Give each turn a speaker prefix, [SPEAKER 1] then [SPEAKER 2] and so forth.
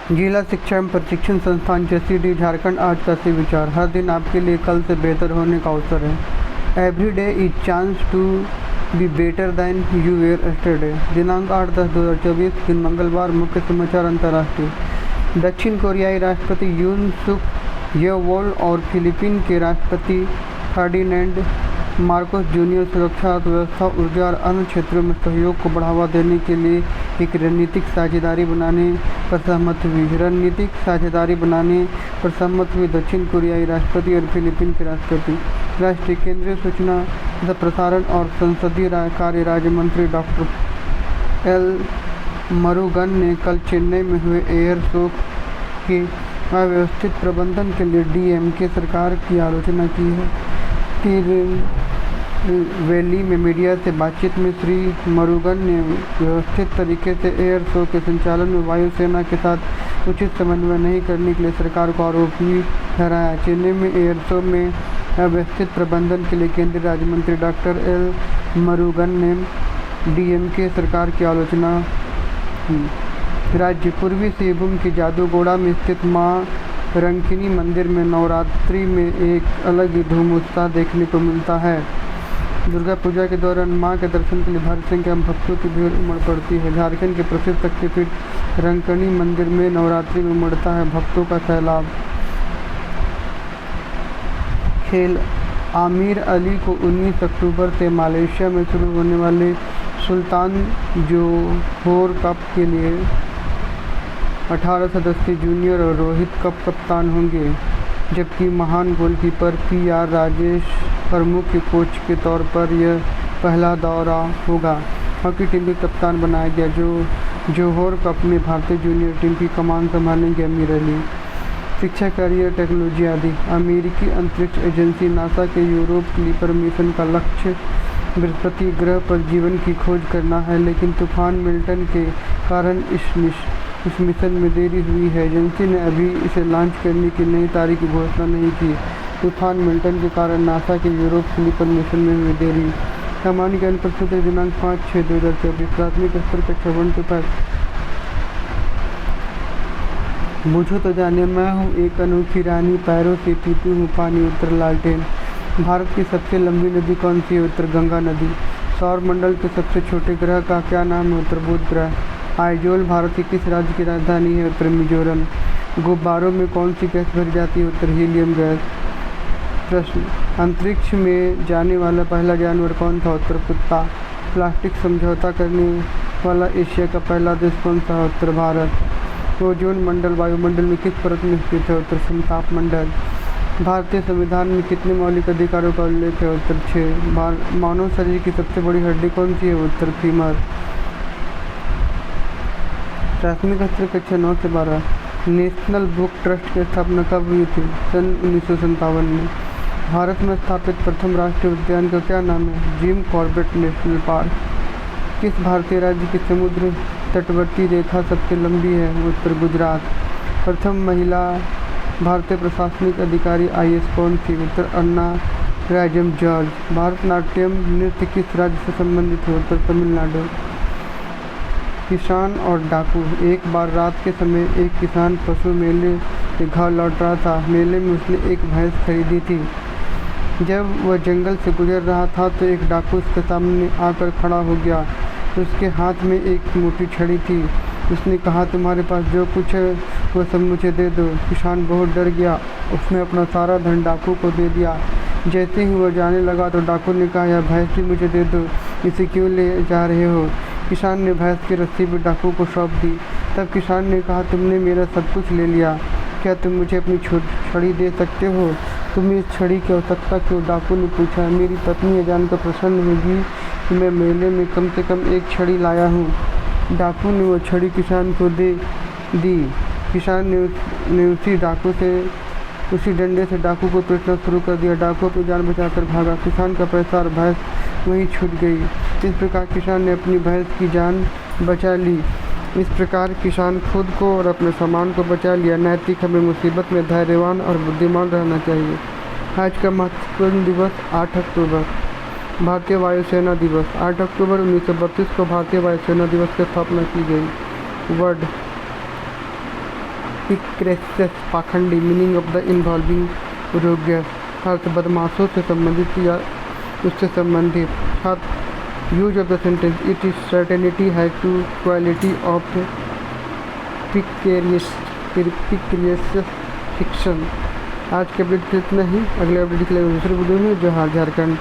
[SPEAKER 1] जिला शिक्षा एवं प्रशिक्षण संस्थान JCD झारखंड आज का से विचार। हर दिन आपके लिए कल से बेहतर होने का अवसर है। Every day is chance to be better than you were yesterday. दिनांक 8/10/2024 दिन मंगलवार। मुख्य समाचार अंतर्राष्ट्रीय। दक्षिण कोरियाई राष्ट्रपति यून सुक येओल और फिलीपीन के राष्ट्रपति फर्डिनेंड मार्कोस जूनियर सुरक्षा, अर्थव्यवस्था, ऊर्जा और अन्य क्षेत्रों में सहयोग को बढ़ावा देने के लिए एक रणनीतिक साझेदारी बनाने पर सहमत हुई। रणनीतिक साझेदारी बनाने पर सहमत हुए दक्षिण कोरियाई राष्ट्रपति और फिलीपीन के राष्ट्रपति। राष्ट्रीय केंद्रीय सूचना तथा प्रसारण और संसदीय कार्य राज्य मंत्री डॉक्टर एल मुरुगन ने कल चेन्नई में हुए एयर शो के अव्यवस्थित प्रबंधन के लिए DMK सरकार की आलोचना की है। वैली में मीडिया से बातचीत में श्री मुरुगन ने व्यवस्थित तरीके से एयर शो के संचालन में वायुसेना के साथ उचित समन्वय नहीं करने के लिए सरकार को आरोपी ठहराया। चेन्नई में एयर शो में अव्यवस्थित प्रबंधन के लिए केंद्रीय राज्य मंत्री डॉक्टर एल मुरुगन ने DMK सरकार की आलोचना की। राज्य पूर्वी सिंहभूम के जादूगोड़ा में स्थित मां रंकिनी मंदिर में नवरात्रि में एक अलग ही धूम उत्साह देखने को मिलता है। दुर्गा पूजा के दौरान मां के दर्शन के लिए भारी संख्या में भक्तों की भीड़ उमड़ पड़ती है। झारखंड के प्रसिद्ध शक्तिपीठ रंकिनी मंदिर में नवरात्रि में उमड़ता है भक्तों का सैलाब। खेल। आमिर अली को 19 अक्टूबर से मलेशिया में शुरू होने वाले सुल्तान जोहोर कप के लिए 18 सदस्यीय जूनियर और रोहित कप कप्तान होंगे, जबकि महान गोलकीपर PR राजेश प्रमुख के कोच के तौर पर यह पहला दौरा होगा। हॉकी टीम के कप्तान बनाया गया जो जोहोर कप में भारतीय जूनियर टीम की कमान संभालेंगे आमिर अली। शिक्षा, करियर, टेक्नोलॉजी आदि। अमेरिकी अंतरिक्ष एजेंसी नासा के यूरोप क्लीपर मिशन का लक्ष्य बृहस्पति ग्रह पर जीवन की खोज करना है, लेकिन तूफान मिल्टन के कारण इस मिशन में देरी हुई है। एजेंसी ने अभी इसे लॉन्च करने की नई तारीख की घोषणा नहीं की। तूफान मिल्टन के कारण नासा के यूरोप क्लीपर मिशन में हुई देरी। सामान्य ज्ञान प्रश्नोत्तरी दिनांक 5/6/2024। प्राथमिक स्तर कक्षा 1 to 5। बुझो तो जाने, मैं हूँ एक अनोखी रानी, पैरों से पीती हूँ पानी। उत्तर लालटेन। भारत की सबसे लंबी नदी कौन सी है? उत्तर गंगा नदी। सौर मंडल के सबसे छोटे ग्रह का क्या नाम है? उत्तर बुध ग्रह। आइजोल भारत के किस राज्य की राजधानी है? उत्तर मिजोरम। गुब्बारों में कौन सी गैस भरी जाती है? उत्तर हीलियम गैस। प्रश्न। अंतरिक्ष में जाने वाला पहला जानवर कौन था? उत्तर कुत्ता। प्लास्टिक समझौता करने वाला एशिया का पहला देश कौन सा है? उत्तर भारत। ओजोन मंडल वायुमंडल में किस परत में स्थित है? उत्तर समताप मंडल। भारतीय संविधान में कितने मौलिक अधिकारों का उल्लेख है? उत्तर 6। मानव शरीर की सबसे बड़ी हड्डी कौन सी है? उत्तर फीमर। प्राथमिक स्तर कक्षा 9 से 12। नेशनल बुक ट्रस्ट की स्थापना कब हुई थी? सन 1957 में। भारत में स्थापित प्रथम राष्ट्रीय उद्यान का क्या नाम है? Jim Corbett national park. किस भारतीय राज्य की समुद्र तटवर्ती रेखा सबसे लंबी है? उत्तर गुजरात। प्रथम महिला भारतीय प्रशासनिक अधिकारी IAS कौन थी? उत्तर अन्ना राजम जॉर्ज। भारतनाट्यम नृत्य किस राज्य से संबंधित है? उत्तर तमिलनाडु। किसान और डाकू। एक बार रात के समय एक किसान पशु मेले से घर लौट रहा था। मेले में उसने एक भैंस खरीदी थी। जब वह जंगल से गुजर रहा था तो एक डाकू उसके सामने आकर खड़ा हो गया। उसके हाथ में एक मोटी छड़ी थी। उसने कहा, तुम्हारे पास जो कुछ है वह सब मुझे दे दो। किसान बहुत डर गया। उसने अपना सारा धन डाकू को दे दिया। जैसे ही वह जाने लगा तो डाकू ने कहा, यह भैंस भी मुझे दे दो, इसे क्यों ले जा रहे हो? किसान ने भैंस की रस्सी भी डाकू को सौंप दी। तब किसान ने कहा, तुमने मेरा सब कुछ ले लिया, क्या तुम मुझे अपनी छड़ी दे सकते हो? तुम्हें इस छड़ी की आवश्यकता क्यों? डाकू ने पूछा। मेरी पत्नी यह जानकर प्रसन्न होगी कि मैं मेले में कम से कम एक छड़ी लाया हूँ। डाकू ने वह छड़ी किसान को दे दी। किसान ने उसी डंडे से डाकू को पीटना शुरू कर दिया। डाकू अपनी जान बचाकर भागा। किसान का पैसा और भैंस वहीं छूट गई। इस प्रकार किसान ने अपनी भैंस की जान बचा ली। इस प्रकार किसान खुद को और अपने सामान को बचा लिया। नैतिक हमें मुसीबत में धैर्यवान और बुद्धिमान रहना चाहिए। आज का महत्वपूर्ण दिवस 8 अक्टूबर भारतीय वायुसेना दिवस। 8 अक्टूबर 1932 को भारतीय वायुसेना दिवस की स्थापना की गई। वर्ड पिक्रेसियस पाखंडी, meaning of the involving rogues, अर्थ बदमाशों से संबंधित या उससे संबंधित। छात्र use of the sentence, it is certainty has to quality of picaresque fiction. आज के अपडेट इतना ही, अगले अपडेट के लिए दूसरे वीडियो में। जोहार झारखंड।